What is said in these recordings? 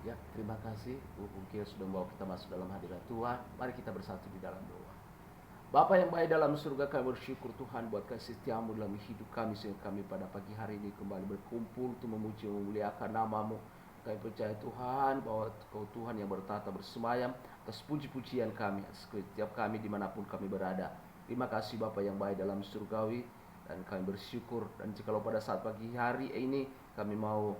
Ya, terima kasih Bu Pungkil sudah membawa kita masuk dalam hadirat Tuhan. Mari kita bersatu di dalam doa. Bapa yang baik dalam surga, kami bersyukur Tuhan buat kasih setiamu dalam hidup kami, sehingga kami pada pagi hari ini kembali berkumpul untuk memuji memuliakan namamu. Kami percaya Tuhan bahwa Kau Tuhan yang bertata bersemayam atas puji-pujian kami, atas setiap kami dimanapun kami berada. Terima kasih Bapa yang baik dalam surgawi, dan kami bersyukur. Dan jikalau pada saat pagi hari ini kami mau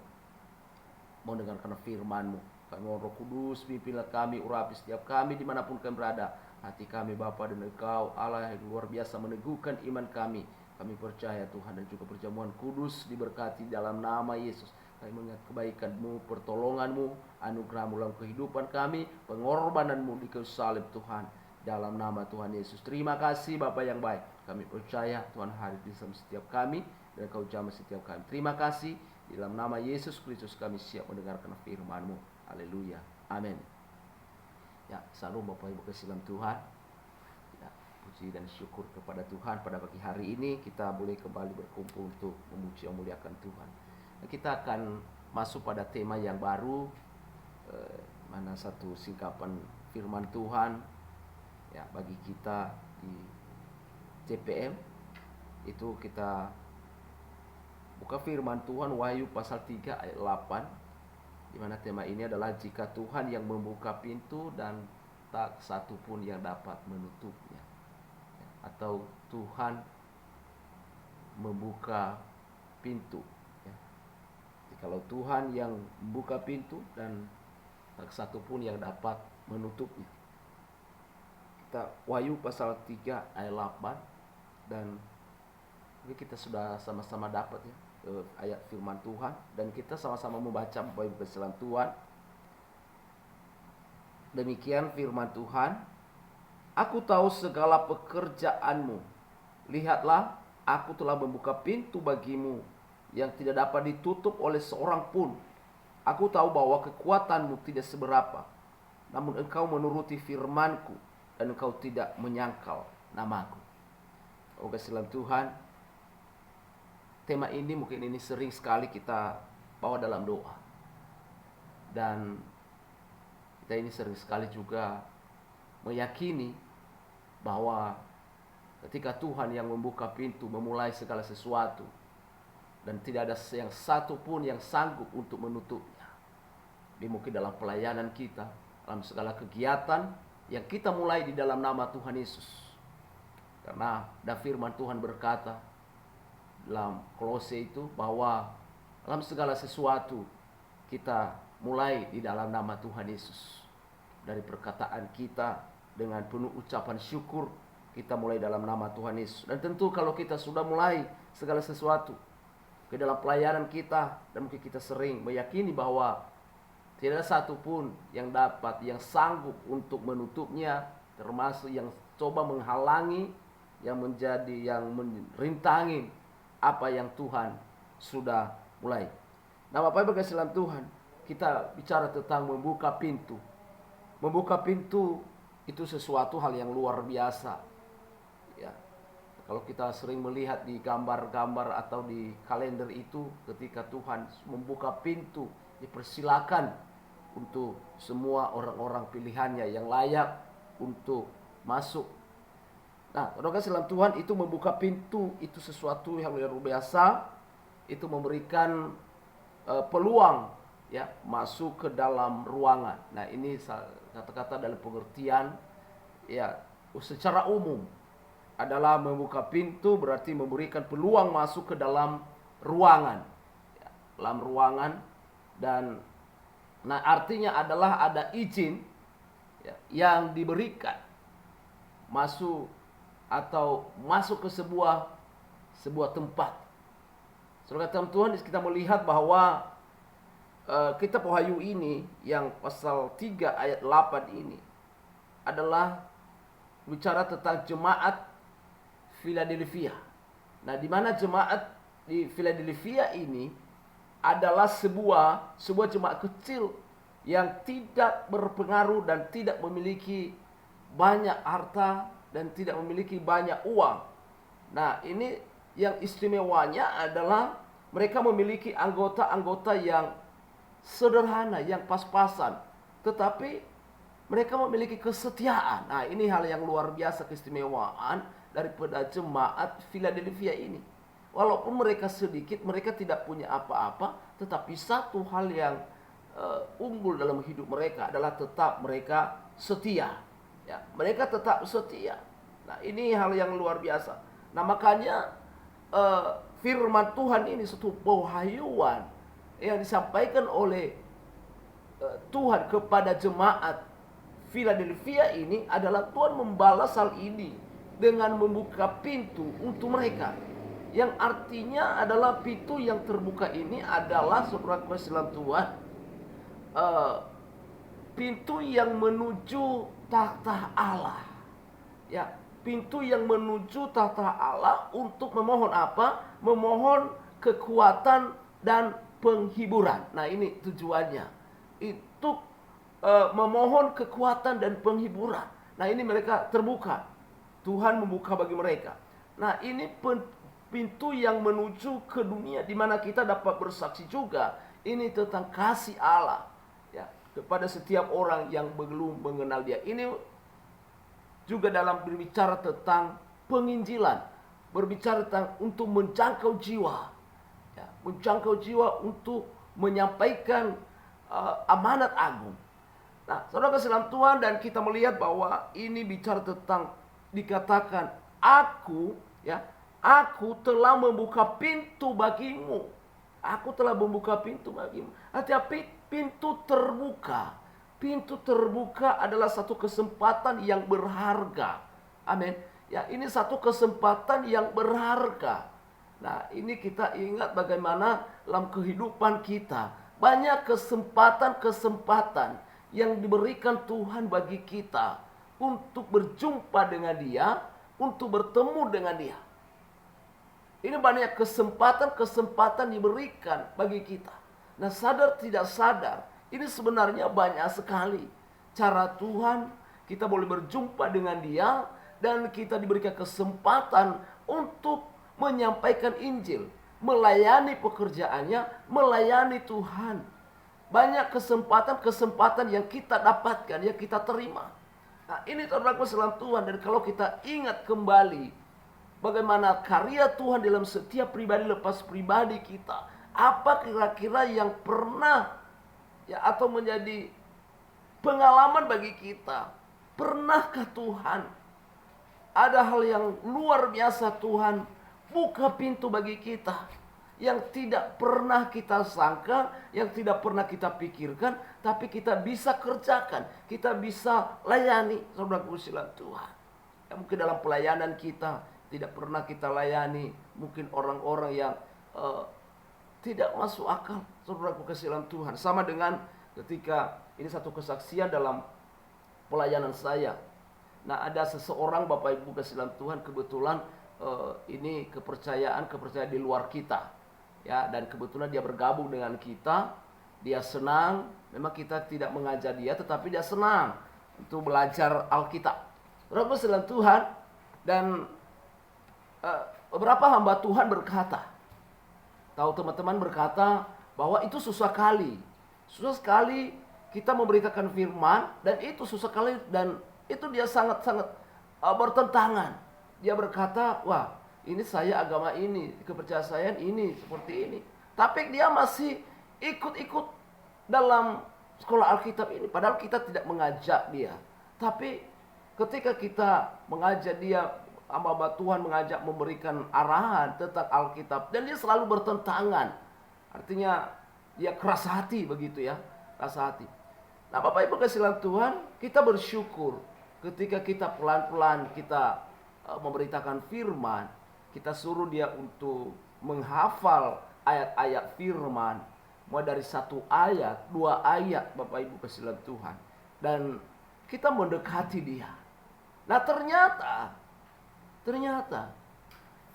mendengarkan firman-Mu, kami mohon Roh Kudus pimpinlah kami, urapi setiap kami dimanapun kami berada. Hati kami Bapa, dan Engkau Allah yang luar biasa meneguhkan iman kami. Kami percaya Tuhan, dan juga perjamuan kudus diberkati dalam nama Yesus. Kami mengingat kebaikan-Mu, pertolongan-Mu, anugerah-Mu dalam kehidupan kami, pengorbanan-Mu di kayu salib Tuhan, dalam nama Tuhan Yesus. Terima kasih Bapa yang baik. Kami percaya Tuhan hadir di dalam setiap kami, dan Kau jamah setiap kami. Terima kasih. Di dalam nama Yesus Kristus kami siap mendengarkan firman-Mu. Haleluya. Amin. Ya, salam Bapak Ibu kasih dalam Tuhan. Ya, puji dan syukur kepada Tuhan, pada pagi hari ini kita boleh kembali berkumpul untuk memuji dan memuliakan Tuhan. Kita akan masuk pada tema yang baru, mana satu singkapan firman Tuhan ya bagi kita di CPM. Itu kita buka firman Tuhan Wahyu pasal 3 ayat 8, di mana tema ini adalah jika Tuhan yang membuka pintu dan tak satu pun yang dapat menutupnya. Atau Tuhan membuka pintu. Kalau Tuhan yang membuka pintu dan tak satu pun yang dapat menutupnya. Kita Wahyu pasal 3 ayat 8, dan kita sudah sama-sama dapat ya ayat firman Tuhan, dan kita sama-sama membaca Bapak Ibu kasih Tuhan. Demikian firman Tuhan, aku tahu segala pekerjaanmu. Lihatlah, aku telah membuka pintu bagimu yang tidak dapat ditutup oleh seorang pun. Aku tahu bahwa kekuatanmu tidak seberapa, namun engkau menuruti firmanku, dan engkau tidak menyangkal namaku. Oh kasih Tuhan, tema ini mungkin ini sering sekali kita bawa dalam doa. Dan kita ini sering sekali juga meyakini bahwa ketika Tuhan yang membuka pintu, memulai segala sesuatu, dan tidak ada yang satu pun yang sanggup untuk menutupnya. Ini mungkin dalam pelayanan kita, dalam segala kegiatan yang kita mulai di dalam nama Tuhan Yesus. Karena ada firman Tuhan berkata dalam Kolose itu bahwa dalam segala sesuatu kita mulai di dalam nama Tuhan Yesus. Dari perkataan kita dengan penuh ucapan syukur, kita mulai dalam nama Tuhan Yesus. Dan tentu kalau kita sudah mulai segala sesuatu ke dalam pelayanan kita, dan mungkin kita sering meyakini bahwa tidak ada satupun yang dapat, yang sanggup untuk menutupnya, termasuk yang coba menghalangi, yang menjadi, yang merintangi apa yang Tuhan sudah mulai. Nah Bapak Ibu kasih dalam Tuhan, kita bicara tentang membuka pintu. Membuka pintu itu sesuatu hal yang luar biasa. Ya, kalau kita sering melihat di gambar-gambar atau di kalender itu, ketika Tuhan membuka pintu, dipersilakan untuk semua orang-orang pilihannya yang layak untuk masuk. Nah, saudara kasih dalam Tuhan, itu membuka pintu itu sesuatu yang luar biasa. Itu memberikan peluang ya masuk ke dalam ruangan. Nah, ini kata-kata dalam pengertian ya secara umum adalah membuka pintu berarti memberikan peluang masuk ke dalam ruangan. Ya, dalam ruangan, dan nah artinya adalah ada izin ya, yang diberikan masuk atau masuk ke sebuah tempat. Saudara Tuhan, kita melihat bahwa kitab Wahyu ini yang pasal 3 ayat 8 ini adalah bicara tentang jemaat Philadelphia. Nah, di mana jemaat di Philadelphia ini adalah sebuah jemaat kecil yang tidak berpengaruh dan tidak memiliki banyak harta dan tidak memiliki banyak uang. Nah, ini yang istimewanya adalah mereka memiliki anggota-anggota yang sederhana, yang pas-pasan, tetapi mereka memiliki kesetiaan. Nah, ini hal yang luar biasa, keistimewaan daripada jemaat Philadelphia ini. Walaupun mereka sedikit, mereka tidak punya apa-apa, tetapi satu hal yang unggul dalam hidup mereka adalah tetap mereka setia. Ya, mereka tetap setia. Nah, ini hal yang luar biasa. Nah, makanya firman Tuhan ini satu pewahyuan yang disampaikan oleh Tuhan kepada jemaat Philadelphia ini adalah Tuhan membalas hal ini dengan membuka pintu untuk mereka. Yang artinya adalah pintu yang terbuka ini adalah, saudara kasih dalam Tuhan, pintu yang menuju takhta Allah. Ya, pintu yang menuju takhta Allah untuk memohon apa? Memohon kekuatan dan penghiburan. Nah, ini tujuannya. Itu memohon kekuatan dan penghiburan. Nah, ini mereka terbuka. Tuhan membuka bagi mereka. Nah, ini pintu yang menuju ke dunia, di mana kita dapat bersaksi juga. Ini tentang kasih Allah, ya, kepada setiap orang yang belum mengenal Dia. Ini juga dalam berbicara tentang penginjilan, berbicara tentang untuk menjangkau jiwa, ya, menjangkau jiwa untuk menyampaikan amanat agung. Nah, saudara kasih dalam Tuhan, dan kita melihat bahwa ini bicara tentang, dikatakan, aku telah membuka pintu bagimu. Aku telah membuka pintu bagimu. Artinya pintu terbuka. Pintu terbuka adalah satu kesempatan yang berharga. Amin. Ya, ini satu kesempatan yang berharga. Nah, ini kita ingat bagaimana dalam kehidupan kita banyak kesempatan-kesempatan yang diberikan Tuhan bagi kita untuk berjumpa dengan Dia, untuk bertemu dengan Dia. Ini banyak kesempatan-kesempatan diberikan bagi kita. Nah, sadar tidak sadar, ini sebenarnya banyak sekali cara Tuhan kita boleh berjumpa dengan Dia, dan kita diberikan kesempatan untuk menyampaikan Injil, melayani pekerjaannya, melayani Tuhan. Banyak kesempatan-kesempatan yang kita dapatkan, yang kita terima. Nah, ini saudaraku dalam Tuhan, dan kalau kita ingat kembali bagaimana karya Tuhan dalam setiap pribadi lepas pribadi kita, apa kira-kira yang pernah, ya, atau menjadi pengalaman bagi kita? Pernahkah Tuhan ada hal yang luar biasa Tuhan buka pintu bagi kita yang tidak pernah kita sangka, yang tidak pernah kita pikirkan, tapi kita bisa kerjakan, kita bisa layani, saudaraku dalam Tuhan. Ya, mungkin dalam pelayanan kita tidak pernah kita layani mungkin orang-orang yang tidak masuk akal, saudaraku kasih dalam Tuhan. Sama dengan ketika ini satu kesaksian dalam pelayanan saya. Nah, ada seseorang, Bapak Ibu kasih dalam Tuhan, kebetulan ini kepercayaan di luar kita, ya, dan kebetulan dia bergabung dengan kita. Dia senang, memang kita tidak mengajar dia, tetapi dia senang untuk belajar Alkitab. Saudaraku kasih dalam Tuhan, dan beberapa hamba Tuhan berkata, tahu teman-teman, berkata bahwa itu susah sekali kita memberitakan firman, dan itu susah sekali, dan itu dia sangat-sangat bertentangan. Dia berkata, wah, ini saya agama ini, kepercayaan saya ini seperti ini, tapi dia masih ikut-ikut dalam sekolah Alkitab ini, padahal kita tidak mengajak dia. Tapi ketika kita mengajak dia, hamba Tuhan mengajak, memberikan arahan tentang Alkitab, dan dia selalu bertentangan. Artinya dia keras hati begitu, ya, keras hati. Nah, Bapak Ibu kasih dalam Tuhan, kita bersyukur ketika kita pelan-pelan kita memberitakan firman, kita suruh dia untuk menghafal ayat-ayat firman, mulai dari 1 ayat, 2 ayat, Bapak Ibu kasih dalam Tuhan, dan kita mendekati dia. Nah, ternyata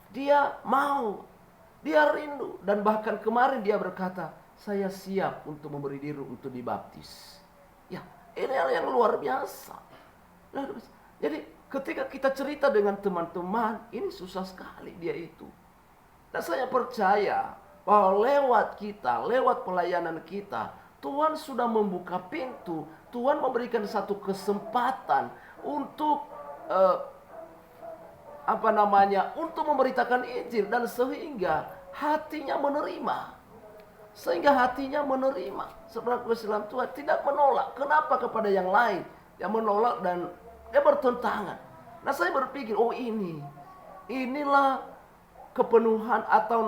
dia mau, dia rindu, dan bahkan kemarin dia berkata, saya siap untuk memberi diri untuk dibaptis. Ya, ini hal yang luar biasa. Jadi ketika kita cerita dengan teman-teman, ini susah sekali dia itu. Dan saya percaya bahwa lewat kita, lewat pelayanan kita, Tuhan sudah membuka pintu. Tuhan memberikan satu kesempatan untuk untuk memberitakan Injil, dan sehingga hatinya menerima. Saudara Islam, Tuhan tidak menolak. Kenapa kepada yang lain yang menolak dan dia bertentangan? Nah, saya berpikir, inilah kepenuhan atau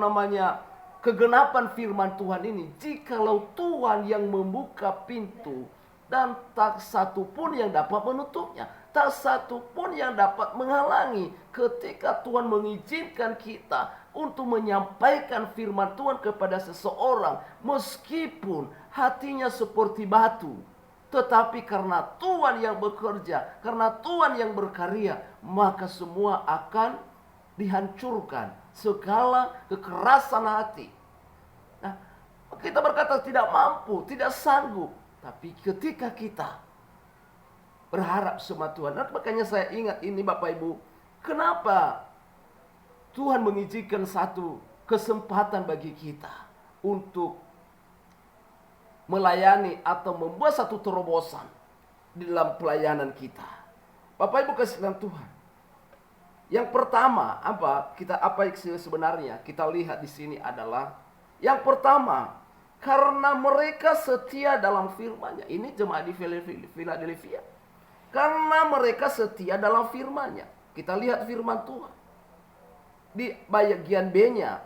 kegenapan firman Tuhan ini. Jikalau Tuhan yang membuka pintu, dan tak satu pun yang dapat menutupnya, tak satu pun yang dapat menghalangi ketika Tuhan mengizinkan kita untuk menyampaikan firman Tuhan kepada seseorang, meskipun hatinya seperti batu. Tetapi karena Tuhan yang bekerja, karena Tuhan yang berkarya, maka semua akan dihancurkan, segala kekerasan hati. Nah, kita berkata tidak mampu, tidak sanggup. Tapi ketika kita berharap sama Tuhan, makanya saya ingat ini Bapak Ibu, kenapa Tuhan mengizinkan satu kesempatan bagi kita untuk melayani atau membuat satu terobosan di dalam pelayanan kita. Bapak Ibu kasih dalam Tuhan. Yang pertama, apa sebenarnya kita lihat di sini adalah yang pertama, karena mereka setia dalam firman-Nya. Ini jemaat di Philadelphia. Karena mereka setia dalam firman-Nya. Kita lihat firman Tuhan di bagian B-nya.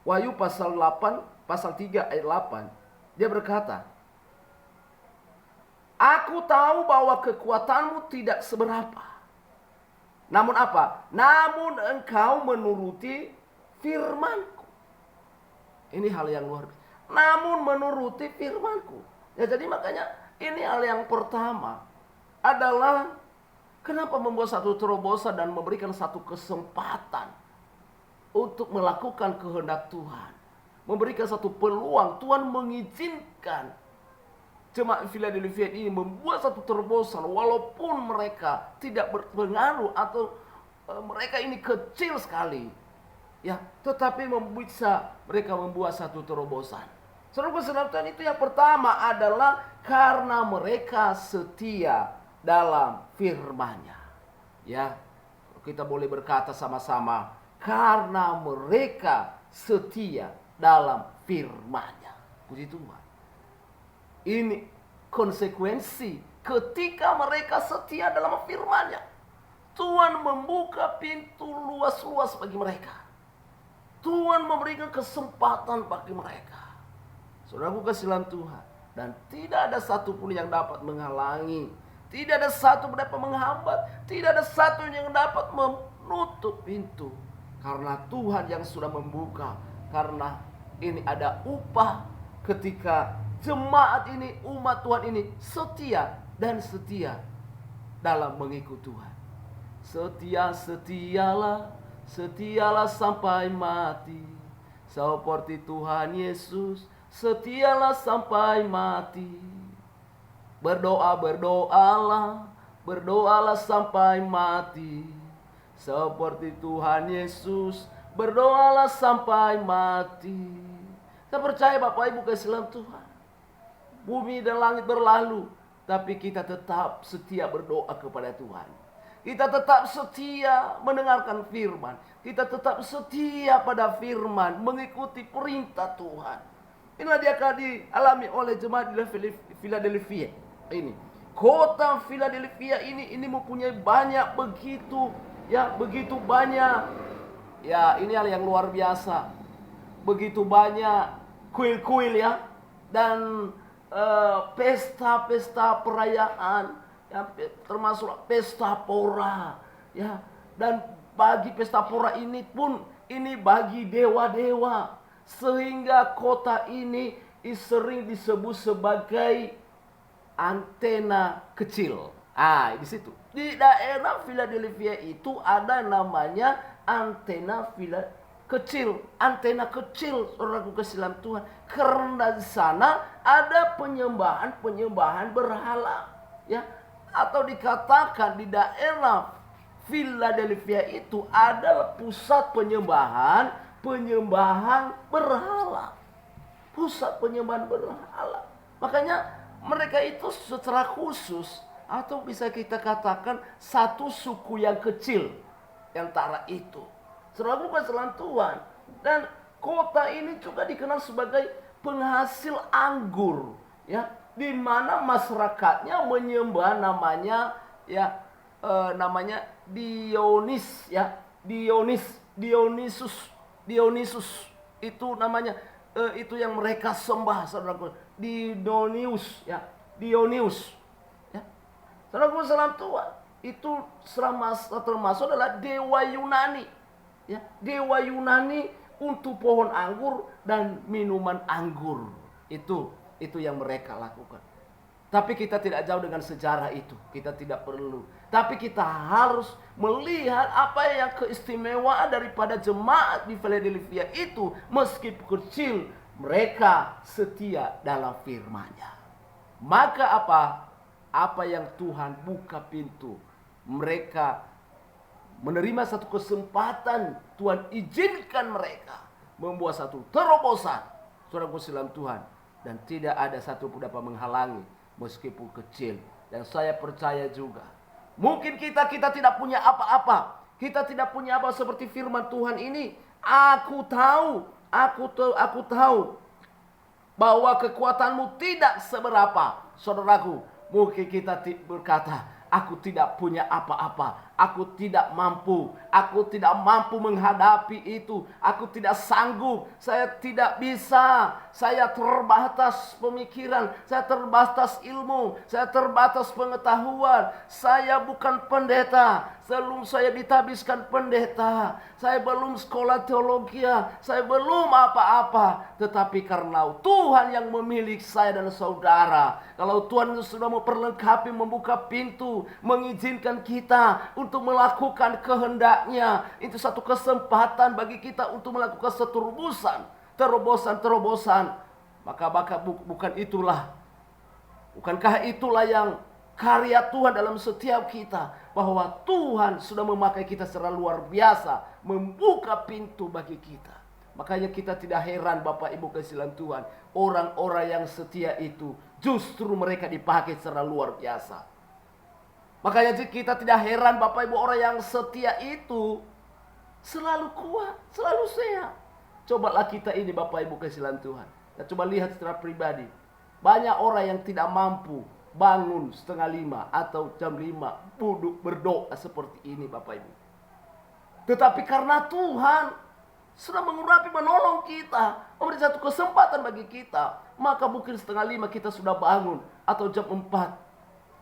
Wahyu pasal 3 ayat 8. Dia berkata, aku tahu bahwa kekuatanmu tidak seberapa. Namun apa? Namun engkau menuruti firman-Ku. Ini hal yang luar biasa. Namun menuruti firman-Ku. Ya, jadi makanya ini hal yang pertama adalah kenapa membuat satu terobosan dan memberikan satu kesempatan untuk melakukan kehendak Tuhan. Memberikan satu peluang. Tuhan mengizinkan jemaat Philadelphia ini membuat satu terobosan walaupun mereka tidak berpengaruh atau mereka ini kecil sekali. Ya, tetapi mereka membuat satu terobosan. Saudara itu yang pertama adalah karena mereka setia dalam firman-Nya. Ya, kita boleh berkata sama-sama, karena mereka setia dalam firman-Nya. Puji Tuhan. Ini konsekuensi ketika mereka setia dalam firman-Nya. Tuhan membuka pintu luas-luas bagi mereka. Tuhan memberikan kesempatan bagi mereka. Saudaraku kasih dalam Tuhan. Dan tidak ada satu pun yang dapat menghalangi. Tidak ada satu pun dapat menghambat. Tidak ada satu yang dapat menutup pintu. Karena Tuhan yang sudah membuka. Karena ini ada upah ketika jemaat ini, umat Tuhan ini setia dan setia dalam mengikut Tuhan. Setialah sampai mati. Seperti Tuhan Yesus, setialah sampai mati. Berdoalah sampai mati. Seperti Tuhan Yesus, berdoalah sampai mati. Saya percaya Bapak Ibu kasih dalam Tuhan. Bumi dan langit berlalu, tapi kita tetap setia berdoa kepada Tuhan. Kita tetap setia mendengarkan firman. Kita tetap setia pada firman, mengikuti perintah Tuhan. Inilah dia akan dialami oleh jemaat di Philadelphia ini. Kota Philadelphia ini mempunyai begitu banyak. Ya, ini hal yang luar biasa. Begitu banyak kuil-kuil ya, dan pesta-pesta perayaan, ya, termasuk pesta pora, ya. Dan bagi pesta pora ini pun ini bagi dewa-dewa, sehingga kota ini sering disebut sebagai antena kecil. Di situ di daerah Philadelphia itu ada namanya antena antena kecil, saudaraku kasih dalam Tuhan. Karena di sana ada penyembahan berhala, ya. Atau dikatakan di daerah Philadelphia itu adalah pusat penyembahan berhala. pusat penyembahan berhala. Makanya mereka itu secara khusus, atau bisa kita katakan satu suku yang kecil antara itu. Saudara bukan selain Tuhan. Dan kota ini juga dikenal sebagai penghasil anggur, ya, di mana masyarakatnya menyembah namanya, ya, namanya Dionis, ya, Dionysus itu namanya, itu yang mereka sembah, saudaraku. Dionysus, ya, Dionysus, ya. Saudaraku salam Tuhan, itu termasuk adalah dewa Yunani, ya, dewa Yunani untuk pohon anggur dan minuman anggur. Itu yang mereka lakukan. Tapi kita tidak jauh dengan sejarah itu. Kita tidak perlu. Tapi kita harus melihat apa yang keistimewaan daripada jemaat di Philadelphia itu. Meskipun kecil, mereka setia dalam firman-Nya. Maka apa yang Tuhan buka pintu, mereka menerima satu kesempatan. Tuhan izinkan mereka membuat satu terobosan, saudaraku silam Tuhan, dan tidak ada satu pun dapat menghalangi, meskipun kecil. Dan saya percaya juga, mungkin kita tidak punya apa-apa, kita tidak punya apa seperti firman Tuhan ini. Aku tahu bahwa kekuatanmu tidak seberapa, saudaraku. Mungkin kita berkata, aku tidak punya apa-apa, aku tidak mampu menghadapi itu, aku tidak sanggup, saya tidak bisa, saya terbatas pemikiran, saya terbatas ilmu, saya terbatas pengetahuan, saya bukan pendeta, sebelum saya ditabiskan pendeta, saya belum sekolah teologi, saya belum apa-apa. Tetapi karena Tuhan yang memilih saya dan saudara, kalau Tuhan sudah memperlengkapi, membuka pintu, mengizinkan kita untuk melakukan kehendak-Nya, itu satu kesempatan bagi kita untuk melakukan terobosan. Maka bukankah itulah yang karya Tuhan dalam setiap kita, bahwa Tuhan sudah memakai kita secara luar biasa, membuka pintu bagi kita. Makanya kita tidak heran, Bapak Ibu kasihan Tuhan, orang-orang yang setia itu justru mereka dipakai secara luar biasa. Makanya kita tidak heran, Bapak Ibu, orang yang setia itu selalu kuat, selalu sehat. Cobalah kita ini, Bapak Ibu kasihan Tuhan, kita coba lihat secara pribadi. Banyak orang yang tidak mampu bangun 4:30 atau jam 5 duduk berdoa seperti ini, Bapak Ibu. Tetapi karena Tuhan sudah mengurapi, menolong kita, memberi satu kesempatan bagi kita, maka mungkin 4:30 kita sudah bangun, atau jam 4,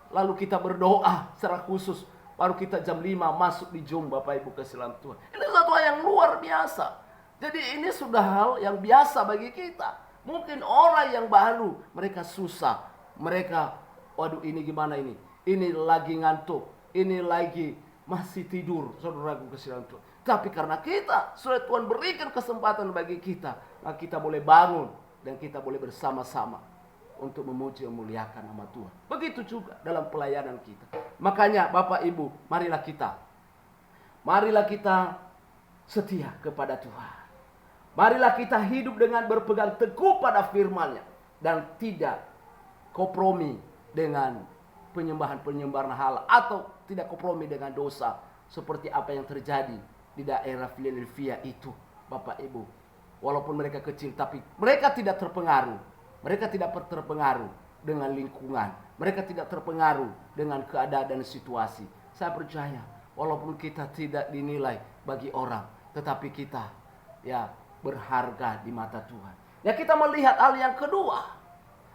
lalu kita berdoa secara khusus, baru kita jam 5 masuk di Zoom, Bapak Ibu kasihan Tuhan. Ini satu hal yang luar biasa. Jadi ini sudah hal yang biasa bagi kita. Mungkin orang yang baru, mereka susah, mereka, waduh ini gimana ini? Ini lagi ngantuk, ini lagi masih tidur, saudaraku kasihan Tuhan. Tapi karena kita sudah Tuhan berikan kesempatan bagi kita, maka kita boleh bangun dan kita boleh bersama-sama untuk memuji dan memuliakan nama Tuhan. Begitu juga dalam pelayanan kita. Makanya Bapak Ibu, marilah kita setia kepada Tuhan. Marilah kita hidup dengan berpegang teguh pada firman-Nya dan tidak kompromi dengan penyembahan hal, atau tidak kompromi dengan dosa seperti apa yang terjadi di daerah Philadelphia itu, Bapak Ibu. Walaupun mereka kecil, tapi mereka tidak terpengaruh. Mereka tidak terpengaruh dengan lingkungan. Mereka tidak terpengaruh dengan keadaan dan situasi. Saya percaya, walaupun kita tidak dinilai bagi orang, tetapi kita berharga di mata Tuhan. Ya, kita melihat hal yang kedua.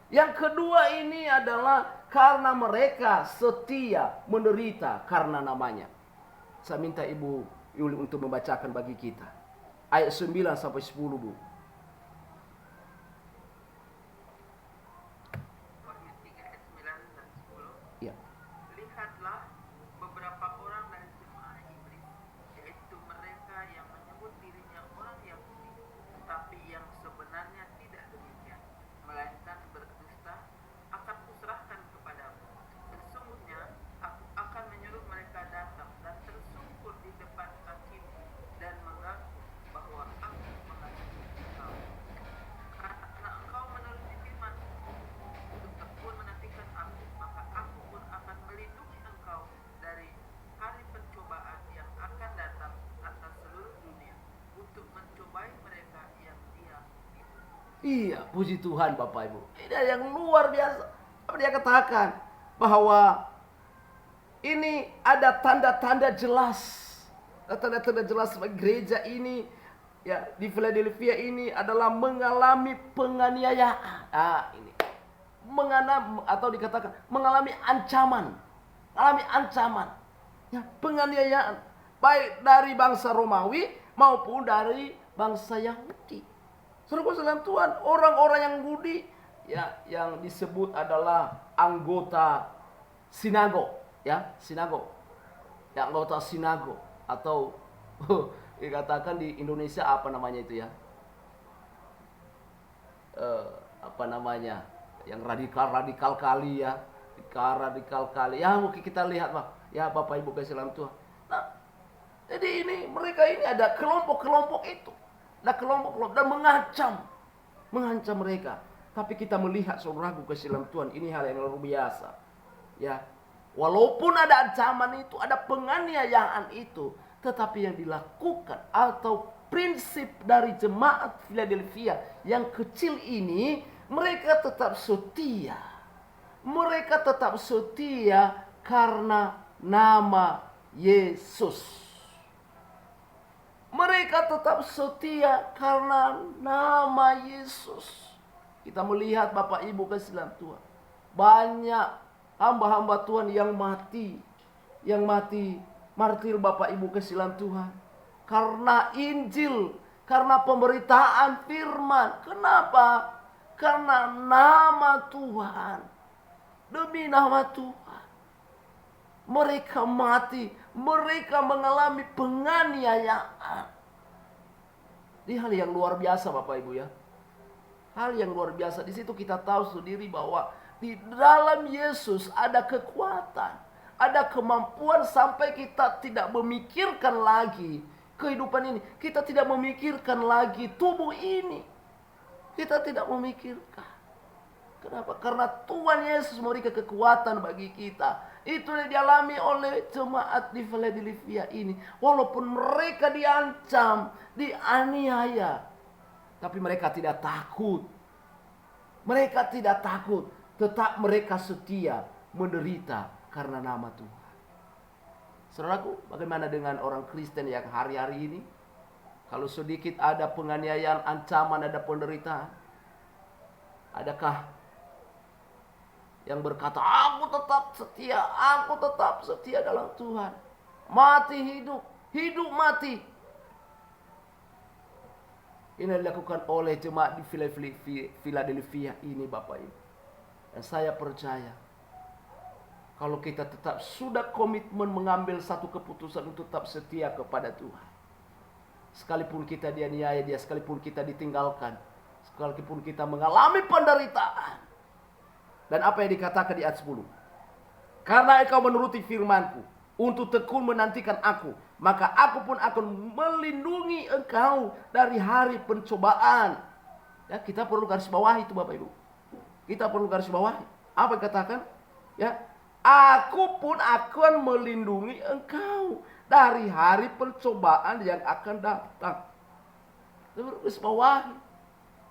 Yang kedua ini adalah karena mereka setia menderita karena namanya. Saya minta Ibu Yuli untuk membacakan bagi kita ayat 9 sampai 10, Bu. Ya. Lihatlah beberapa orang dari jemaah iblis, yaitu mereka yang menyebut dirinya orang Yahudi, tetapi yang sebenarnya tidak demikian, melainkan berdusta, akan kuserahkan kepadamu. Sesungguhnya aku akan menyuruh mereka datang dan tersungkur di depan kakimu dan mengaku bahwa aku mengasihi. Iya, puji Tuhan Bapak Ibu. Ini yang luar biasa. Apa dia katakan? Bahwa ini ada tanda-tanda jelas. Tanda-tanda jelas gereja ini ya di Philadelphia ini adalah mengalami penganiayaan. Ini mengalami atau dikatakan mengalami ancaman. Mengalami ancaman. Ya, penganiayaan baik dari bangsa Romawi maupun dari bangsa Yahudi. Saudara dalam Tuhan, orang-orang yang Yahudi ya yang disebut adalah anggota sinagog, ya, sinagog. Ya, anggota sinagog atau dikatakan di Indonesia apa namanya itu ya? Apa namanya? Yang radikal kali ya. Radikal kali. Ya, mungkin kita lihat, Pak. Ya, Bapak Ibu kasih dalam Tuhan. Nah, jadi ini mereka ini ada kelompok-kelompok itu. Ada kelompok-kelompok dan mengancam mereka. Tapi kita melihat saudaraku kasih dalam Tuhan, ini hal yang luar biasa. Ya. Walaupun ada ancaman itu, ada penganiayaan itu, tetapi yang dilakukan atau prinsip dari jemaat Philadelphia yang kecil ini, mereka tetap setia. Mereka tetap setia karena nama Yesus. Mereka tetap setia karena nama Yesus. Kita melihat Bapak Ibu kasih dalam Tuhan, banyak hamba-hamba Tuhan yang mati martir Bapak Ibu kasih dalam Tuhan karena Injil, karena pemberitaan firman. Kenapa? Karena nama Tuhan. Demi nama Tuhan mereka mati, mereka mengalami penganiayaan. Ini hal yang luar biasa Bapak Ibu ya. Hal yang luar biasa. Di situ kita tahu sendiri bahwa di dalam Yesus ada kekuatan, ada kemampuan sampai kita tidak memikirkan lagi kehidupan ini. Kita tidak memikirkan lagi tubuh ini. Kita tidak memikirkan. Kenapa? Karena Tuhan Yesus memberikan kekuatan bagi kita. Itu yang dialami oleh jemaat di Philadelphia ini. Walaupun mereka diancam, dianiaya, tapi mereka tidak takut. Mereka tidak takut. Tetap mereka setia menderita karena nama Tuhan. Saudaraku, bagaimana dengan orang Kristen yang hari-hari ini? Kalau sedikit ada penganiayaan, ancaman, ada penderitaan, adakah yang berkata, aku tetap setia dalam Tuhan. Mati hidup, hidup mati. Ini dilakukan oleh jemaat di Philadelphia ini Bapak Ibu. Dan saya percaya, kalau kita tetap sudah komitmen mengambil satu keputusan untuk tetap setia kepada Tuhan. Sekalipun kita dianiaya dia, sekalipun kita ditinggalkan, sekalipun kita mengalami penderitaan. Dan apa yang dikatakan di ayat 10? Karena engkau menuruti firmanku untuk tekun menantikan aku, maka aku pun akan melindungi engkau dari hari pencobaan. Ya, kita perlu garis bawahi itu Bapak Ibu. Kita perlu garis bawahi. Apa yang dikatakan? Ya, aku pun akan melindungi engkau dari hari pencobaan yang akan datang. Kita perlu garis bawahi.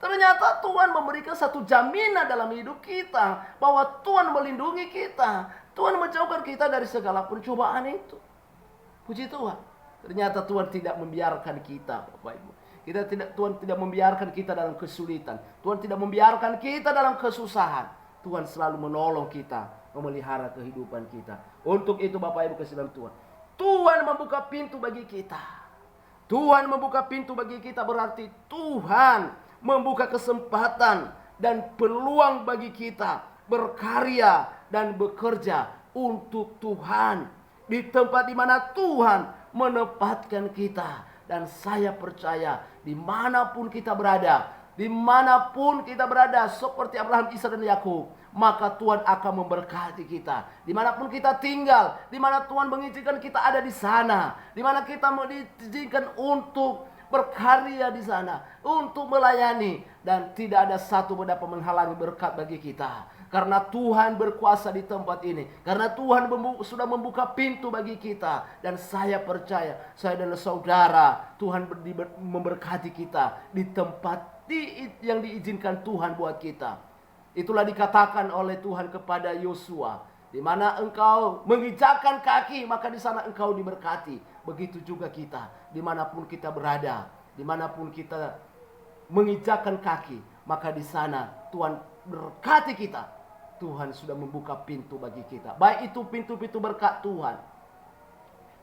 Ternyata Tuhan memberikan satu jaminan dalam hidup kita bahwa Tuhan melindungi kita. Tuhan menjauhkan kita dari segala pencobaan itu. Puji Tuhan. Ternyata Tuhan tidak membiarkan kita, Bapak Ibu. Tuhan tidak membiarkan kita dalam kesulitan. Tuhan tidak membiarkan kita dalam kesusahan. Tuhan selalu menolong kita, memelihara kehidupan kita. Untuk itu Bapak Ibu kasih dalam Tuhan, Tuhan membuka pintu bagi kita. Tuhan membuka pintu bagi kita berarti Tuhan membuka kesempatan dan peluang bagi kita berkarya dan bekerja untuk Tuhan di tempat di mana Tuhan menempatkan kita. Dan saya percaya dimanapun kita berada, seperti Abraham, Ishak dan Yakub, maka Tuhan akan memberkati kita. Dimanapun kita tinggal, dimana Tuhan mengizinkan kita ada di sana, dimana kita mengizinkan untuk berkarya di sana, untuk melayani, dan tidak ada satu benda menghalangi berkat bagi kita. Karena Tuhan berkuasa di tempat ini. Karena Tuhan sudah membuka pintu bagi kita. Dan saya percaya, saya dan saudara, Tuhan memberkati kita di tempat yang diizinkan Tuhan buat kita. Itulah dikatakan oleh Tuhan kepada Yosua, di mana engkau menginjakkan kaki, maka di sana engkau diberkati. Begitu juga kita, dimanapun kita berada, dimanapun kita menginjakkan kaki, maka di sana Tuhan berkati kita. Tuhan sudah membuka pintu bagi kita. Baik itu pintu-pintu berkat Tuhan,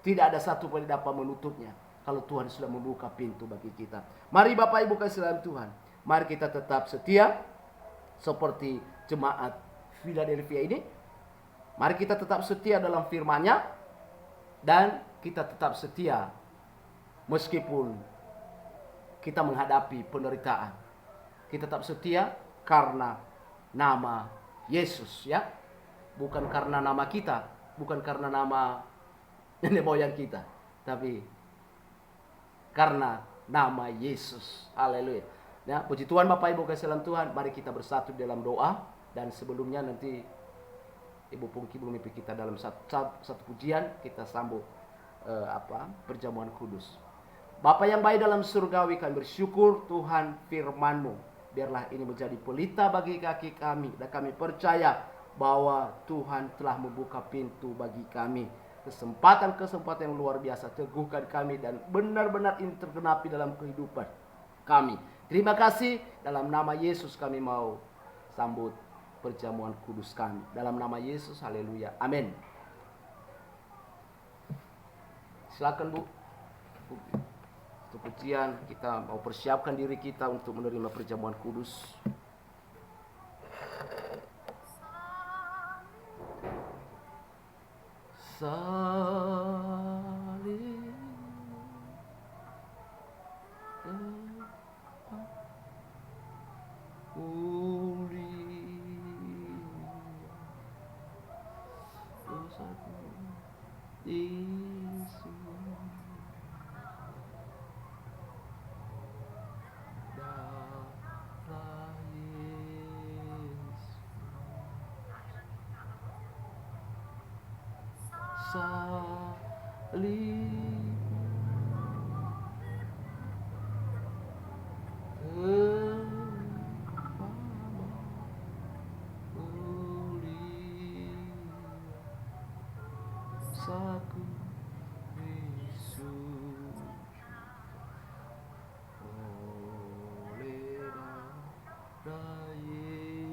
tidak ada satu pun yang dapat menutupnya kalau Tuhan sudah membuka pintu bagi kita. Mari Bapak Ibu kasih dalam Tuhan, mari kita tetap setia seperti jemaat Philadelphia ini. Mari kita tetap setia dalam firman-Nya, dan kita tetap setia meskipun kita menghadapi penderitaan. Kita tetap setia karena nama Yesus, ya. Bukan karena nama kita, bukan karena nama nenek moyang kita, tapi karena nama Yesus. Haleluya. Ya, puji Tuhan Bapak Ibu kasih dalam Tuhan, mari kita bersatu dalam doa. Dan sebelumnya nanti Ibu Pungki memimpin kita dalam satu pujian, kita sambut perjamuan kudus. Bapa yang baik dalam surgawi, kami bersyukur Tuhan firman-Mu. Biarlah ini menjadi pelita bagi kaki kami, dan kami percaya bahwa Tuhan telah membuka pintu bagi kami. Kesempatan-kesempatan yang luar biasa, teguhkan kami dan benar-benar ini tergenapi dalam kehidupan kami. Terima kasih, dalam nama Yesus kami mau sambut perjamuan kudus kami. Dalam nama Yesus, haleluya, amin. Silakan Bu. Untuk pujian, kita mau persiapkan diri kita untuk menerima perjamuan kudus. Salib dosaku Yesus, darah Yesus, salib saku Yesus, oleh darah Yesus.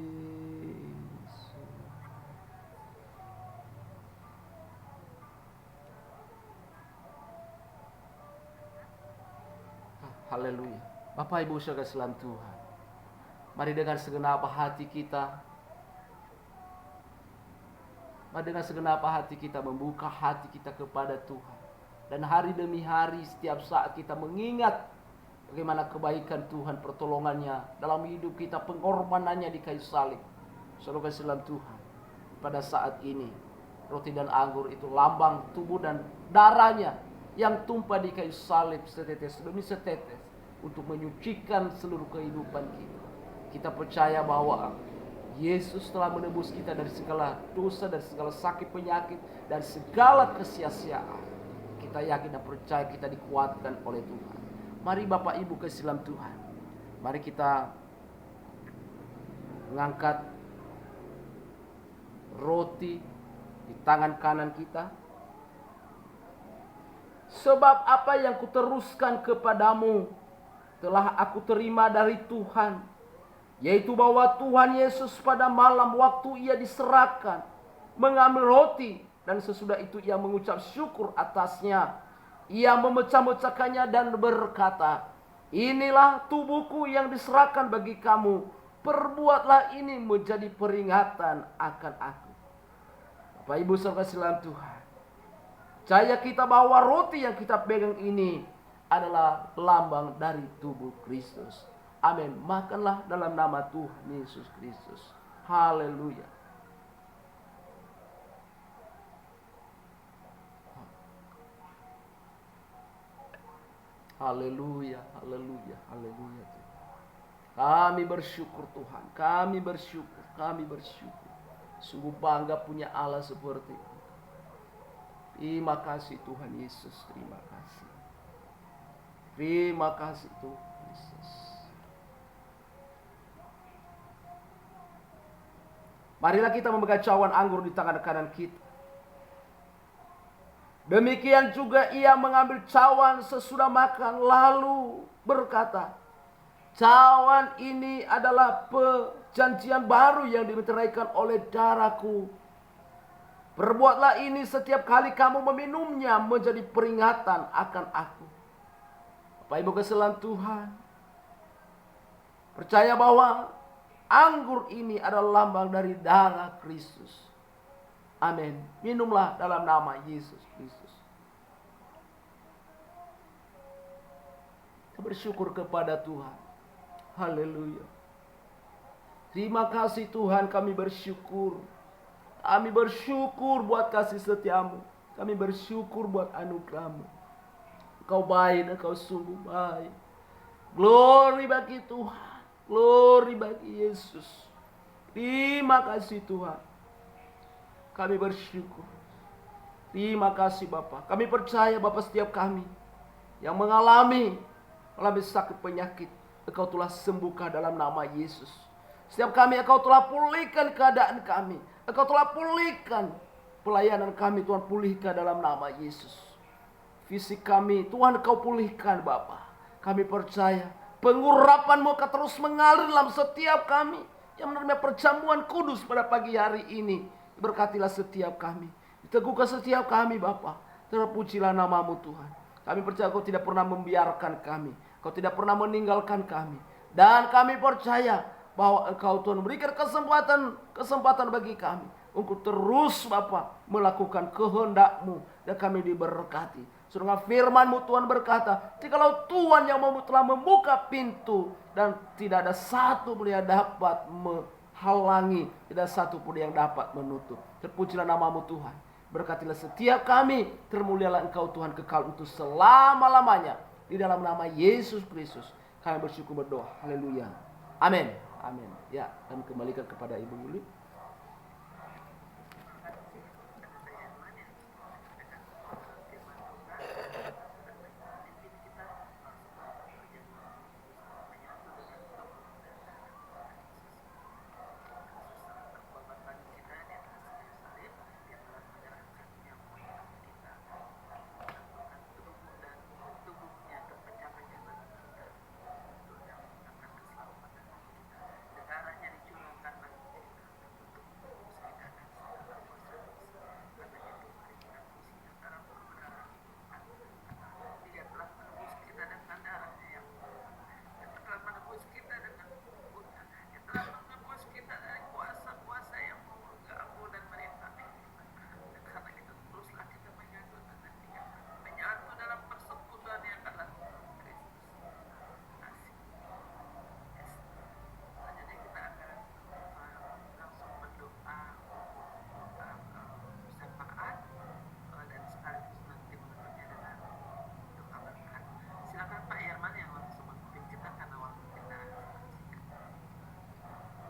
Haleluya. Bapak Ibu saudara selam Tuhan, mari dengan segenap hati kita, dengan segenap hati kita membuka hati kita kepada Tuhan. Dan hari demi hari, setiap saat kita mengingat bagaimana kebaikan Tuhan, pertolongannya dalam hidup kita, pengorbanannya di kayu salib. Saudara dalam Tuhan, pada saat ini roti dan anggur itu lambang tubuh dan darahnya yang tumpah di kayu salib setetes demi setetes untuk menyucikan seluruh kehidupan kita. Kita percaya bahwa Yesus telah menebus kita dari segala dosa, dari segala sakit penyakit, dan segala kesia-siaan. Kita yakin dan percaya kita dikuatkan oleh Tuhan. Mari Bapak Ibu kasih dalam Tuhan, mari kita mengangkat roti di tangan kanan kita. Sebab apa yang kuteruskan kepadamu telah aku terima dari Tuhan, yaitu bahwa Tuhan Yesus pada malam waktu ia diserahkan mengambil roti, dan sesudah itu ia mengucap syukur atasnya. Ia memecah-mecahkannya dan berkata, inilah tubuhku yang diserahkan bagi kamu. Perbuatlah ini menjadi peringatan akan aku. Bapak Ibu saudara sekalian Tuhan, percaya kita bahwa roti yang kita pegang ini adalah lambang dari tubuh Kristus. Amin. Makanlah dalam nama Tuhan Yesus Kristus. Haleluya. Haleluya, haleluya, haleluya. Kami bersyukur Tuhan, kami bersyukur, kami bersyukur. Sungguh bangga punya Allah seperti itu. Terima kasih Tuhan Yesus, terima kasih. Terima kasih Tuhan Yesus. Marilah kita memegang cawan anggur di tangan kanan kita. Demikian juga ia mengambil cawan sesudah makan lalu berkata, cawan ini adalah perjanjian baru yang dimeteraikan oleh darahku. Perbuatlah ini setiap kali kamu meminumnya menjadi peringatan akan aku. Bapak Ibu kesalahan Tuhan, percaya bahwa anggur ini adalah lambang dari darah Kristus. Amin. Minumlah dalam nama Yesus Kristus. Kita bersyukur kepada Tuhan. Haleluya. Terima kasih Tuhan, kami bersyukur. Kami bersyukur buat kasih setiamu. Kami bersyukur buat anugerahmu. Engkau baik, engkau sungguh baik. Glory bagi Tuhan. Glory bagi Yesus. Terima kasih Tuhan. Kami bersyukur. Terima kasih Bapa. Kami percaya Bapa, setiap kami yang mengalami sakit penyakit, Engkau telah sembuhkan dalam nama Yesus. Setiap kami Engkau telah pulihkan keadaan kami. Engkau telah pulihkan pelayanan kami, Tuhan, pulihkan dalam nama Yesus. Fisik kami, Tuhan, Engkau pulihkan Bapa. Kami percaya pengurapan-Mu akan terus mengalir dalam setiap kami yang menerima perjamuan kudus pada pagi hari ini. Berkatilah setiap kami, diteguhkan setiap kami Bapa. Terpujilah nama-Mu Tuhan. Kami percaya Engkau tidak pernah membiarkan kami, Engkau tidak pernah meninggalkan kami. Dan kami percaya bahwa Engkau Tuhan memberikan kesempatan bagi kami untuk terus Bapa melakukan kehendak-Mu, dan kami diberkati. Surga firman-Mu Tuhan berkata, jikalau Tuhan yang telah membuka pintu, dan tidak ada satu pun yang dapat menghalangi, tidak satu pun yang dapat menutup. Terpujilah nama-Mu Tuhan. Berkatilah setiap kami, termulialah Engkau Tuhan kekal untuk selama-lamanya. Di dalam nama Yesus Kristus kami bersyukur berdoa. Haleluya. Amin. Amin. Ya, kami kembalikan kepada Ibu Yuli.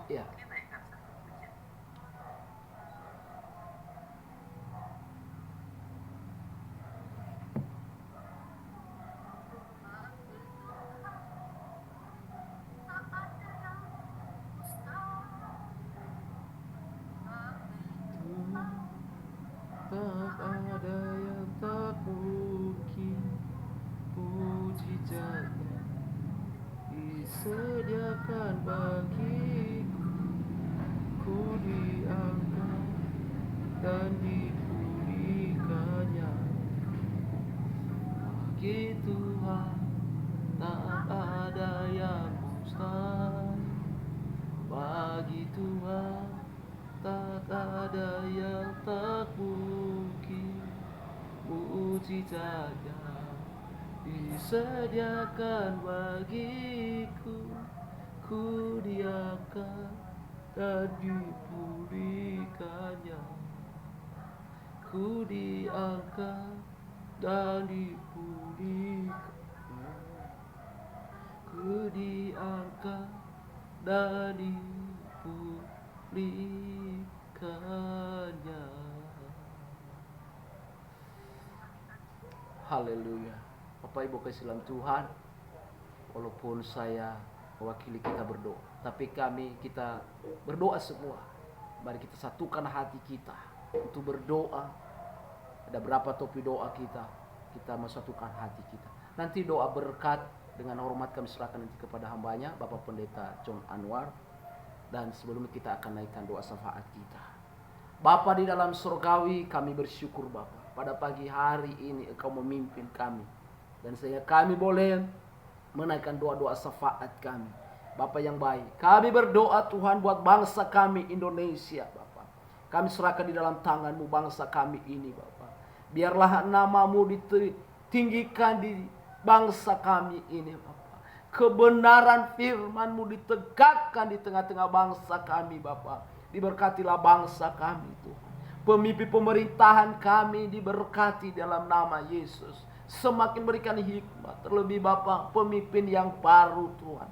Ya. Tak ada yang tak mungkin, mujizatnya disediakan bagiku. Ku diangkat dan dipulihkannya. Bagi Tuhan tak ada yang mustahil. Bagi Tuhan tak ada yang tak mungkin. Mujizatnya disediakan bagiku. Ku diangkat dan dipulihkannya. Ku diangkat dan dipulihkannya. Ku diangkat dan dipulihkannya. Haleluya. Bapak Ibu kasih dalam Tuhan, walaupun saya mewakili kita berdoa, tapi kita berdoa semua. Mari kita satukan hati kita untuk berdoa. Ada berapa topi doa kita mesatukan hati kita. Nanti doa berkat dengan hormat kami serahkan nanti kepada hambanya Bapak Pendeta John Anwar. Dan sebelumnya kita akan naikkan doa syafaat kita. Bapa di dalam surgawi, kami bersyukur Bapa, pada pagi hari ini Engkau memimpin kami, dan sehingga kami boleh menaikkan doa-doa syafaat kami. Bapa yang baik, kami berdoa Tuhan buat bangsa kami Indonesia Bapa. Kami serahkan di dalam tangan-Mu bangsa kami ini Bapa. Biarlah nama-Mu ditinggikan di bangsa kami ini Bapa. Kebenaran firman-Mu ditegakkan di tengah-tengah bangsa kami Bapa. Diberkatilah bangsa kami Tuhan. Pemimpin pemerintahan kami diberkati dalam nama Yesus. Semakin berikan hikmat. Terlebih Bapa, pemimpin yang baru Tuhan.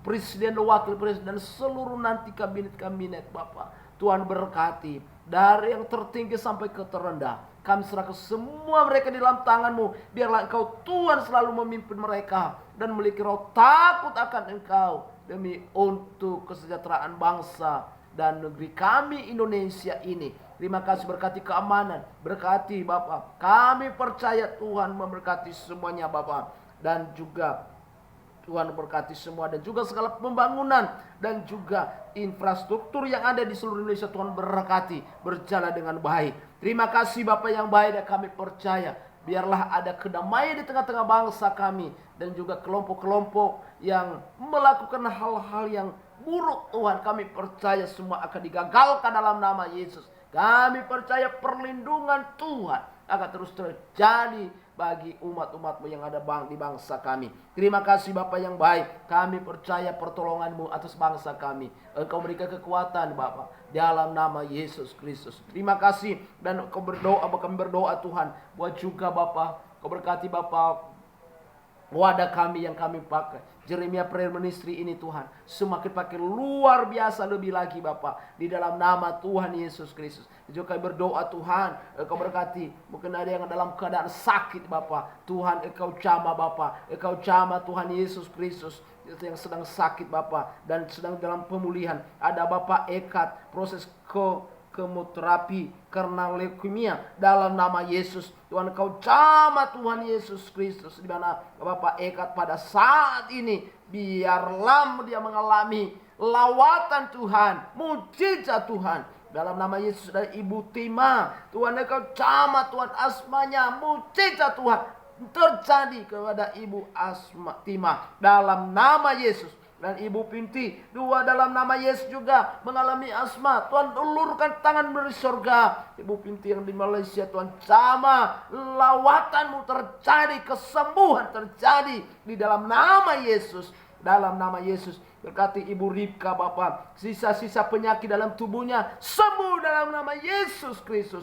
Presiden, wakil presiden, dan seluruh nanti kabinet-kabinet Bapa. Tuhan berkati. Dari yang tertinggi sampai ke terendah. Kami serahkan semua mereka di dalam tangan-Mu. Biarlah Engkau Tuhan selalu memimpin mereka. Dan memiliki roh takut akan Engkau. Demi untuk kesejahteraan bangsa dan negeri kami Indonesia ini. Terima kasih, berkati keamanan. Berkati Bapa. Kami percaya Tuhan memberkati semuanya Bapa. Dan juga Tuhan berkati semua, dan juga segala pembangunan dan juga infrastruktur yang ada di seluruh Indonesia. Tuhan berkati, berjalan dengan baik. Terima kasih Bapa yang baik, dan kami percaya biarlah ada kedamaian di tengah-tengah bangsa kami, dan juga kelompok-kelompok yang melakukan hal-hal yang buruk Tuhan, kami percaya semua akan digagalkan dalam nama Yesus. Kami percaya perlindungan Tuhan akan terus terjadi bagi umat-umat-Mu yang ada di bangsa kami. Terima kasih Bapa yang baik. Kami percaya pertolongan-Mu atas bangsa kami. Engkau berikan kekuatan Bapa dalam nama Yesus Kristus. Terima kasih, dan Engkau kami berdoa Tuhan buat juga Bapa. Engkau berkati Bapa wadah kami yang kami pakai, Jeremia Prayer Ministry ini Tuhan, semakin pakai luar biasa lebih lagi Bapa, di dalam nama Tuhan Yesus Kristus. Juga kami berdoa Tuhan, Engkau berkati, mungkin ada yang dalam keadaan sakit Bapa, Tuhan Engkau jamah Bapa, Engkau jamah Tuhan Yesus Kristus yang sedang sakit Bapa, dan sedang dalam pemulihan. Ada Bapa Ekat, proses kemoterapi karena leukemia, dalam nama Yesus. Tuhan Engkau jamah Tuhan Yesus Kristus, di mana Bapak Ekat pada saat ini, biarlah dia mengalami lawatan Tuhan, mujizat Tuhan dalam nama Yesus. Dan Ibu Tima, Tuhan Engkau jamah Tuhan asmanya, mujizat Tuhan terjadi kepada Ibu Tima dalam nama Yesus. Dan Ibu Pinti, dua dalam nama Yesus juga mengalami asma. Tuhan ulurkan tangan dari surga. Ibu Pinti yang di Malaysia, Tuhan jamah lawatan-Mu terjadi, kesembuhan terjadi di dalam nama Yesus. Dalam nama Yesus. Berkati Ibu Ripka Bapak, sisa-sisa penyakit dalam tubuhnya sembuh dalam nama Yesus Kristus.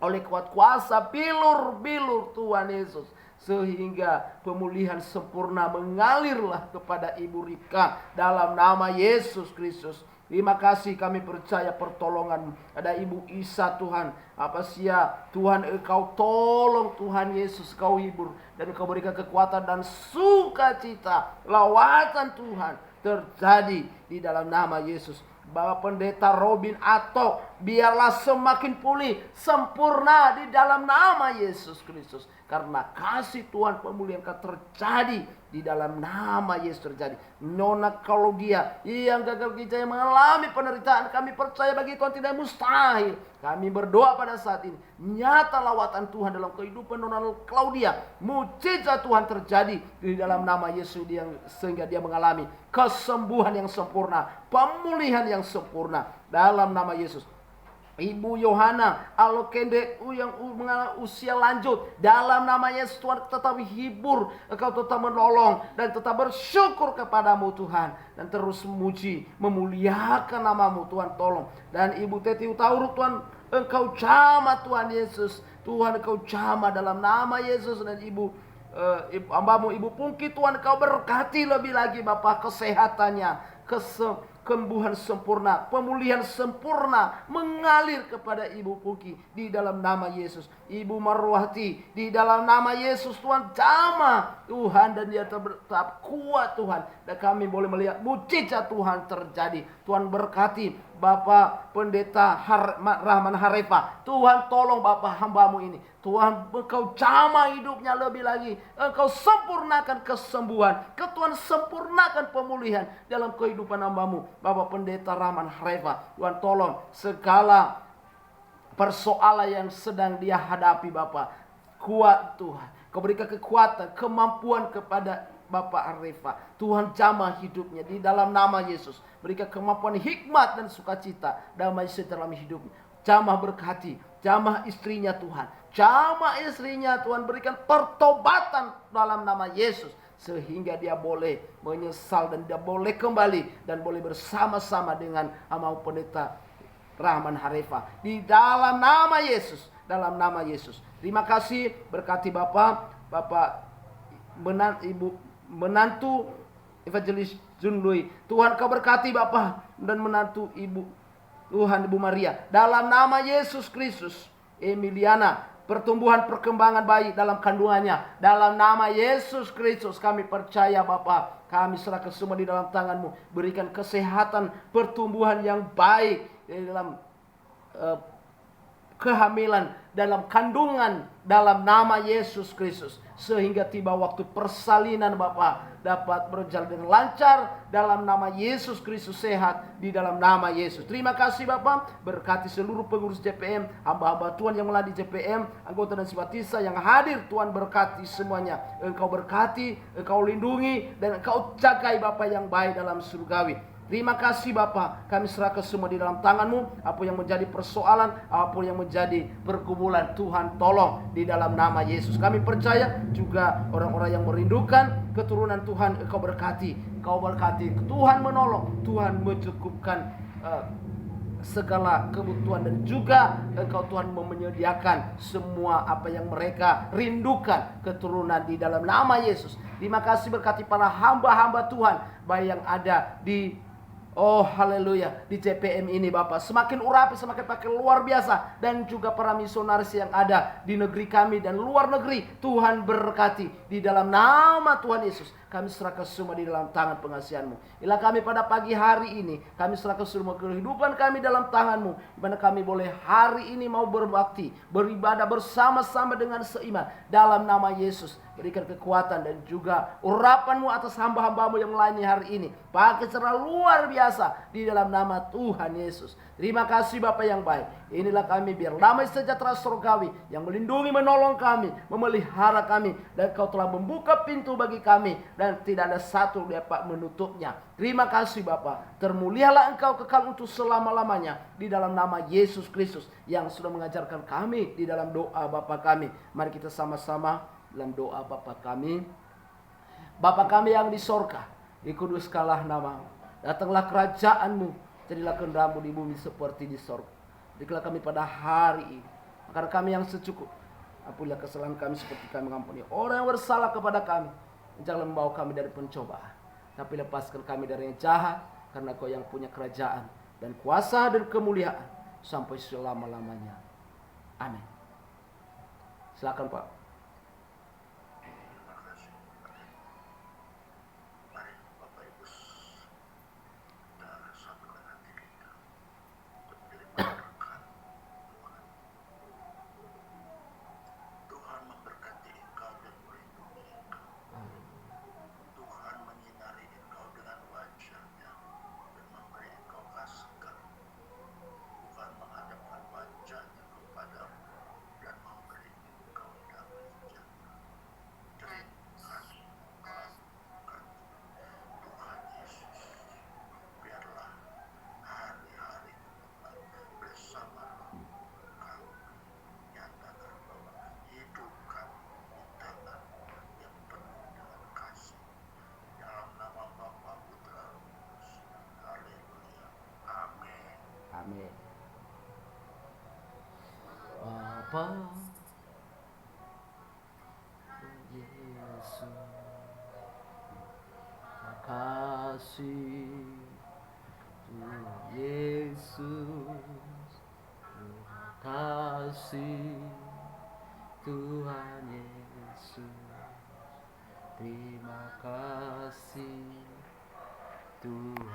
Oleh kuat kuasa bilur-bilur Tuhan Yesus, sehingga pemulihan sempurna mengalirlah kepada Ibu Rika dalam nama Yesus Kristus. Terima kasih, kami percaya pertolongan. Ada Ibu Isa Tuhan, apa sia Tuhan Engkau tolong Tuhan Yesus, Kau hibur, dan Kau berikan kekuatan dan sukacita. Lawatan Tuhan terjadi di dalam nama Yesus. Bapak Pendeta Robin Atok, biarlah semakin pulih sempurna di dalam nama Yesus Kristus. Karena kasih Tuhan pemulihan akan terjadi di dalam nama Yesus terjadi. Nona Claudia yang gagal ginjal yang mengalami penderitaan, kami percaya bagi Tuhan tidak mustahil. Kami berdoa pada saat ini, nyata lawatan Tuhan dalam kehidupan Nona Claudia. Mujizat Tuhan terjadi di dalam nama Yesus, sehingga dia mengalami kesembuhan yang sempurna, pemulihan yang sempurna dalam nama Yesus. Ibu Yohana Alokende yang mengalami usia lanjut, dalam nama Yesus Tuhan tetap hibur, Engkau tetap menolong dan tetap bersyukur kepadamu Tuhan, dan terus memuji memuliakan namamu Tuhan, tolong. Dan Ibu Teti Utauruk Tuhan Engkau jamah Tuhan Yesus, Tuhan Engkau jamah dalam nama Yesus. Dan Ibu hambamu Ibu Pungki Tuhan Engkau berkati lebih lagi Bapak, kesehatannya, kembuhan sempurna, pemulihan sempurna mengalir kepada Ibu Puki di dalam nama Yesus. Ibu Marwati, di dalam nama Yesus Tuhan jamah Tuhan, dan dia tetap kuat Tuhan, dan kami boleh melihat mujizat Tuhan terjadi. Tuhan berkati Bapak Pendeta Rahman Harefa. Tuhan tolong Bapak hamba-Mu ini. Tuhan, Engkau jamah hidupnya lebih lagi. Engkau sempurnakan kesembuhan. Tuhan sempurnakan pemulihan dalam kehidupan hamba-Mu Bapak Pendeta Rahman Harefa. Tuhan tolong segala persoalan yang sedang dia hadapi Bapak. Kuat Tuhan. Kau berikan kekuatan, kemampuan kepada Bapak Harefa. Tuhan jamah hidupnya di dalam nama Yesus. Berikan kemampuan, hikmat dan sukacita, damai sejahtera dalam hidupnya. Jamah berkati, jamah istrinya Tuhan. Jamah istrinya Tuhan, berikan pertobatan dalam nama Yesus. Sehingga dia boleh menyesal dan dia boleh kembali dan boleh bersama-sama dengan hamba Pendeta Rahman Harefa. Di dalam nama Yesus, dalam nama Yesus. Terima kasih, berkati Bapak Ibu menantu Evangelis Junlui. Tuhan Kau berkati Bapak dan menantu Ibu Tuhan Ibu Maria. Dalam nama Yesus Kristus, Emiliana, pertumbuhan perkembangan bayi dalam kandungannya. Dalam nama Yesus Kristus kami percaya Bapak. Kami serahkan semua di dalam tangan-Mu. Berikan kesehatan, pertumbuhan yang baik di dalam kehamilan, dalam kandungan, dalam nama Yesus Kristus. Sehingga tiba waktu persalinan Bapak dapat berjalan dengan lancar dalam nama Yesus Kristus, sehat di dalam nama Yesus. Terima kasih Bapak, berkati seluruh pengurus JPM, hamba-hamba Tuhan yang melayani JPM, anggota dan simpatisan yang hadir. Tuhan berkati semuanya. Engkau berkati, Engkau lindungi, dan Engkau jagai Bapak yang baik dalam surgawi. Terima kasih Bapak, kami serahkan semua di dalam tangan-Mu. Apa yang menjadi persoalan, apa yang menjadi pergumulan, Tuhan tolong di dalam nama Yesus. Kami percaya juga orang-orang yang merindukan keturunan Tuhan, Engkau berkati. Engkau berkati, Tuhan menolong, Tuhan mencukupkan segala kebutuhan, dan juga Engkau Tuhan menyediakan semua apa yang mereka rindukan, keturunan di dalam nama Yesus. Terima kasih, berkati para hamba-hamba Tuhan baik yang ada di haleluya, di JPM ini Bapak. Semakin urapi, semakin pakai luar biasa. Dan juga para misionaris yang ada di negeri kami dan luar negeri, Tuhan berkati di dalam nama Tuhan Yesus. Kami serahkan semua di dalam tangan pengasihan-Mu. Inilah kami pada pagi hari ini. Kami serahkan semua kehidupan kami dalam tangan-Mu. Di mana kami boleh hari ini mau berbakti, beribadah bersama-sama dengan seiman. Dalam nama Yesus, berikan kekuatan dan juga urapan-Mu atas hamba-hamba-Mu yang melayani hari ini. Pakai secara luar biasa di dalam nama Tuhan Yesus. Terima kasih Bapak yang baik. Inilah kami, biar damai sejahtera surgawi yang melindungi, menolong kami, memelihara kami. Dan Kau telah membuka pintu bagi kami, dan tidak ada satu dapat menutupnya. Terima kasih Bapak. Termulialah Engkau kekal untuk selama-lamanya. Di dalam nama Yesus Kristus yang sudah mengajarkan kami di dalam doa Bapa kami. Mari kita sama-sama dalam doa Bapa kami. Bapa kami yang di sorga, dikuduskanlah nama-Mu. Datanglah kerajaan-Mu. Jadilah kehendak-Mu di bumi seperti di sorga. Berikanlah kami pada hari ini makanan kami yang secukup. Ampunilah kesalahan kami seperti kami mengampuni orang yang bersalah kepada kami. Janganlah membawa kami dari pencobaan, tapi lepaskan kami dari yang jahat. Karena Kau yang punya kerajaan dan kuasa dan kemuliaan sampai selama-lamanya. Amin. Silakan Pak. Amin. Bapa Yesus, makasih kasih Tuhan Yesus, terima kasih Tuhan.